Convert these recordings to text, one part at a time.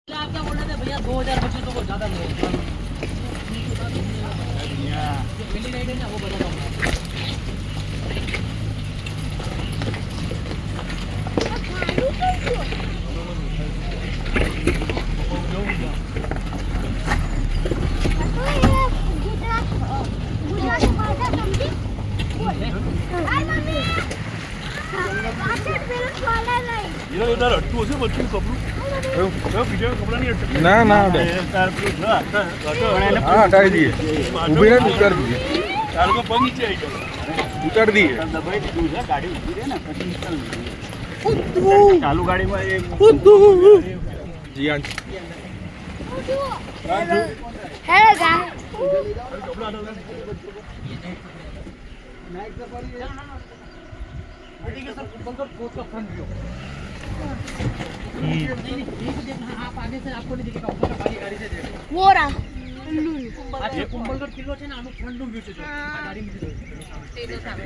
आप क्या बोल रहे थे भैया 2025 तो बहुत ज्यादा नहीं है। जो पहली राइड है ना वो बताता हूँ मैं। इधर अट्टू से बच्चों कपड़ू पीछे कपड़ा नहीं अटक ના ના હા હટાવી દઈએ ઊભી રહે ઉતાર દઈએ तार को पग नीचे आई गया ઉતાર દઈએ दबाई दी है गाड़ी उठी है ना પછી निकल चालू गाड़ी में एक જી હા हेलो गाइस आप आगे से आपको नहीं दिखेगा ऊपर गाड़ी गाड़ी से देखो वो रहा આ જે કુંભલગઢ કિલ્લો છે ને આનું ફ્રન્ટનું વ્યૂ છે જો આ ગાડીમાંથી જોઈ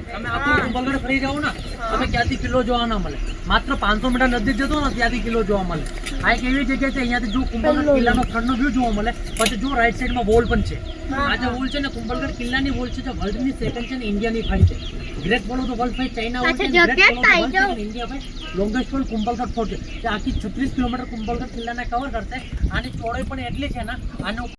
તમે આખું કુંભલગઢ ફરી જાઓ ને તમે ક્યાંથી કિલ્લો જોવા ના મળે માત્ર 500 મીટર નજીક જતો ને ત્યાંથી કિલ્લો જોવા મળે આ એક એવી જગ્યા છે અહીંયાથી જો કુંભલગઢ કિલ્લાનો ફ્રન્ટનો વ્યૂ જોવા મળે પછી જો રાઈટ સાઈડમાં વોલ પણ છે આ જે વોલ છે ને કુંભલગઢ કિલ્લાની વોલ છે જે વર્લ્ડની સેકન્ડ છે ને ઇન્ડિયાની 5 છે great wall of the world 5 China wall છે great wall of the world India 5 longest wall Kumbhalgarh fort છે જે આખી 36 કિલોમીટર કુંભલગઢ કિલ્લાને કવર કરશે આની ચોડાઈ પણ એટલી છે ને આનો